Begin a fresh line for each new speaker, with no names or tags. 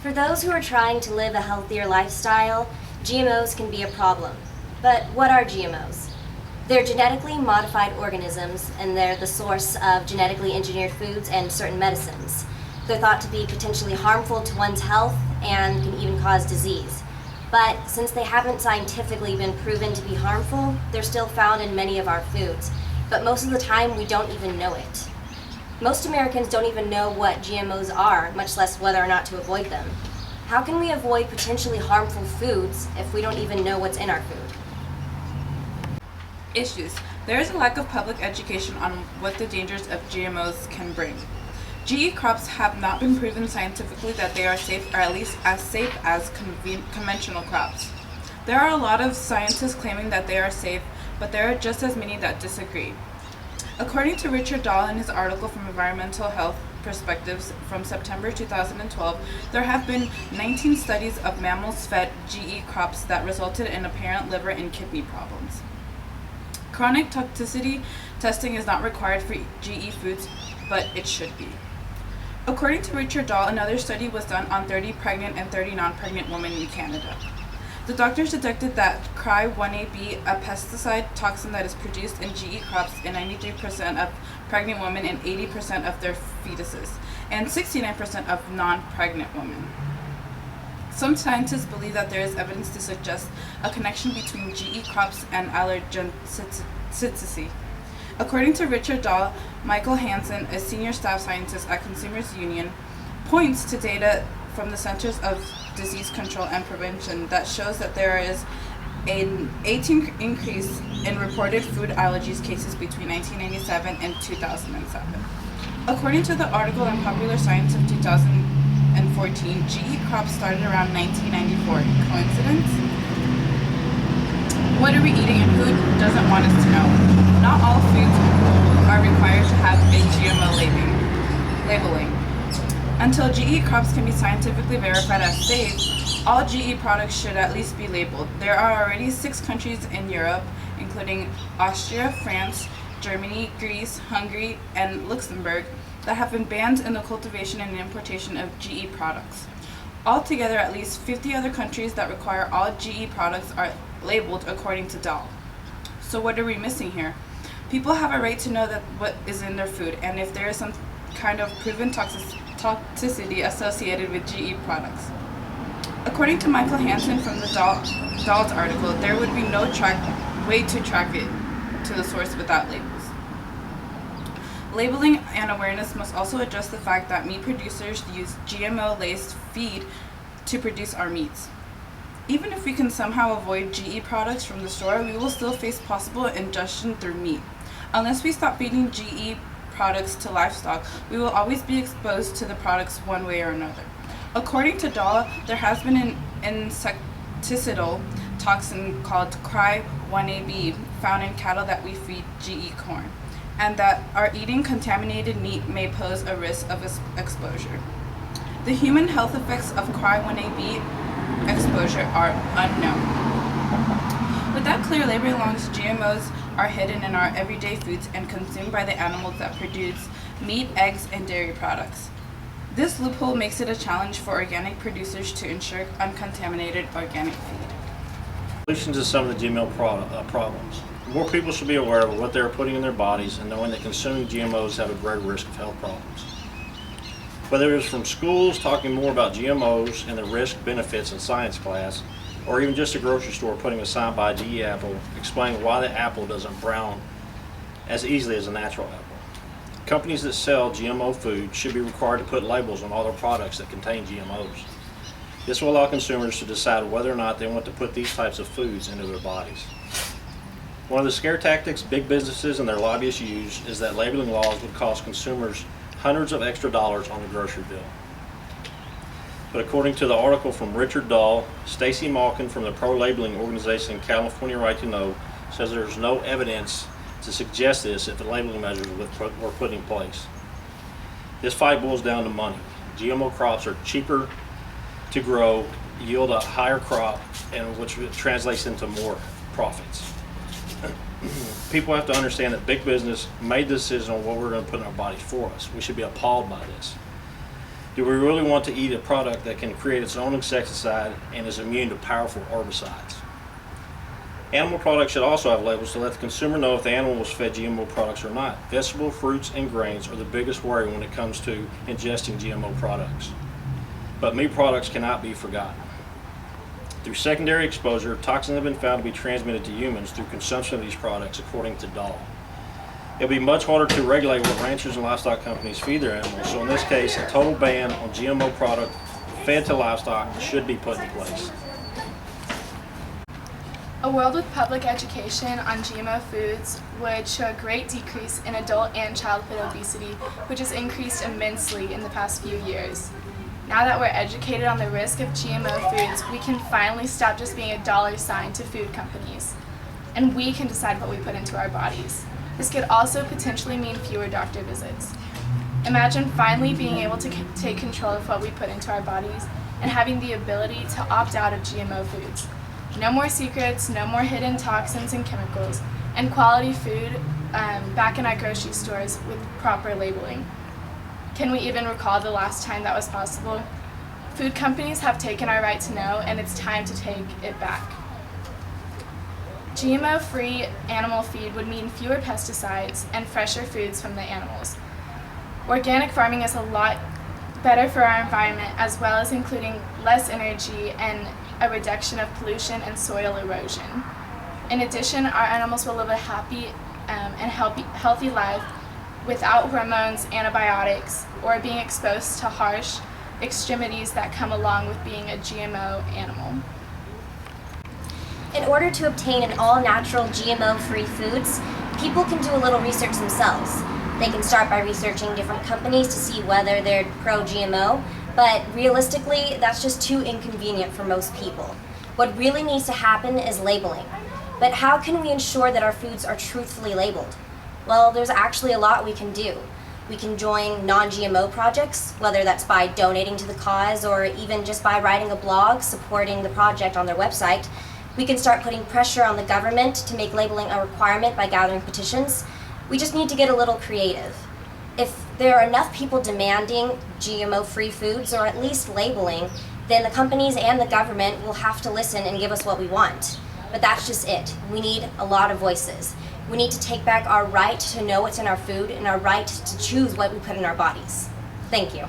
For those who are trying to live a healthier lifestyle, GMOs can be a problem. But what are GMOs? They're genetically modified organisms, and they're the source of genetically engineered foods and certain medicines. They're thought to be potentially harmful to one's health and can even cause disease. But since they haven't scientifically been proven to be harmful, they're still found in many of our foods. But most of the time, we don't even know it. Most Americans don't even know what GMOs are, much less whether or not to avoid them. How can we avoid potentially harmful foods if we don't even know what's in our food?
Issues. There is a lack of public education on what the dangers of GMOs can bring. GE crops have not been proven scientifically that they are safe, or at least as safe as conventional crops. There are a lot of scientists claiming that they are safe, but there are just as many that disagree. According to Richard Dahl in his article from Environmental Health Perspectives from September 2012, there have been 19 studies of mammals fed GE crops that resulted in apparent liver and kidney problems. Chronic toxicity testing is not required for GE foods, but it should be. According to Richard Dahl, another study was done on 30 pregnant and 30 non-pregnant women in Canada. The doctors detected that Cry-1AB, a pesticide toxin that is produced in GE crops in 93% of pregnant women and 80% of their fetuses, and 69% of non-pregnant women. Some scientists believe that there is evidence to suggest a connection between GE crops and allergenicity. According to Richard Dahl, Michael Hansen, a senior staff scientist at Consumers Union, points to data from the Centers of Disease Control and Prevention that shows that there is an 18% increase in reported food allergies cases between 1997 and 2007. According to the article in Popular Science of 2014, GE crops started around 1994. Coincidence? What are we eating and who doesn't want us to know? Not all foods are required to have a GMO labeling. Until GE crops can be scientifically verified as safe, all GE products should at least be labeled. There are already 6 countries in Europe, including Austria, France, Germany, Greece, Hungary, and Luxembourg, that have been banned in the cultivation and importation of GE products. Altogether, at least 50 other countries that require all GE products are labeled according to Dahl. So what are we missing here? People have a right to know that what is in their food, and if there is some kind of proven toxicity associated with GE products. According to Michael Hansen from the Dahl's article, there would be no way to track it to the source without labels. Labeling and awareness must also address the fact that meat producers use GMO-laced feed to produce our meats. Even if we can somehow avoid GE products from the store, we will still face possible ingestion through meat. Unless we stop feeding GE products to livestock, we will always be exposed to the products one way or another. According to Dahl, there has been an insecticidal toxin called Cry-1AB found in cattle that we feed GE corn, and that our eating contaminated meat may pose a risk of exposure. The human health effects of Cry-1AB exposure are unknown. Without clear labeling laws, GMOs are hidden in our everyday foods and consumed by the animals that produce meat, eggs, and dairy products. This loophole makes it a challenge for organic producers to ensure uncontaminated organic feed.
Solutions to some of the GMO problems. More people should be aware of what they are putting in their bodies and knowing that consuming GMOs have a greater risk of health problems. Whether it is from schools talking more about GMOs and the risk benefits in science class, or even just a grocery store putting a sign by GE apple explaining why the apple doesn't brown as easily as a natural apple. Companies that sell GMO food should be required to put labels on all their products that contain GMOs. This will allow consumers to decide whether or not they want to put these types of foods into their bodies. One of the scare tactics big businesses and their lobbyists use is that labeling laws would cost consumers hundreds of extra dollars on the grocery bill. But according to the article from Richard Dahl, Stacy Malkin from the pro-labeling organization California Right to Know says there's no evidence to suggest this if the labeling measures were put in place. This fight boils down to money. GMO crops are cheaper to grow, yield a higher crop, and which translates into more profits. People have to understand that big business made the decision on what we're going to put in our bodies for us. We should be appalled by this. Do we really want to eat a product that can create its own insecticide and is immune to powerful herbicides? Animal products should also have labels to let the consumer know if the animal was fed GMO products or not. Vegetable, fruits, and grains are the biggest worry when it comes to ingesting GMO products. But meat products cannot be forgotten. Through secondary exposure, toxins have been found to be transmitted to humans through consumption of these products, according to Dahl. It'll be much harder to regulate what ranchers and livestock companies feed their animals, so in this case, a total ban on GMO product fed to livestock should be put in place.
A world with public education on GMO foods would show a great decrease in adult and childhood obesity, which has increased immensely in the past few years. Now that we're educated on the risk of GMO foods, we can finally stop just being a dollar sign to food companies, and we can decide what we put into our bodies. This could also potentially mean fewer doctor visits. Imagine finally being able to take control of what we put into our bodies and having the ability to opt out of GMO foods. No more secrets, no more hidden toxins and chemicals, and quality food back in our grocery stores with proper labeling. Can we even recall the last time that was possible? Food companies have taken our right to know, and it's time to take it back. GMO-free animal feed would mean fewer pesticides and fresher foods from the animals. Organic farming is a lot better for our environment, as well as including less energy and a reduction of pollution and soil erosion. In addition, our animals will live a happy and healthy life without hormones, antibiotics, or being exposed to harsh extremities that come along with being a GMO animal.
In order to obtain an all-natural GMO-free foods, people can do a little research themselves. They can start by researching different companies to see whether they're pro-GMO, but realistically, that's just too inconvenient for most people. What really needs to happen is labeling. But how can we ensure that our foods are truthfully labeled? Well, there's actually a lot we can do. We can join non-GMO projects, whether that's by donating to the cause or even just by writing a blog supporting the project on their website. We can start putting pressure on the government to make labeling a requirement by gathering petitions. We just need to get a little creative. If there are enough people demanding GMO-free foods, or at least labeling, then the companies and the government will have to listen and give us what we want. But that's just it. We need a lot of voices. We need to take back our right to know what's in our food and our right to choose what we put in our bodies. Thank you.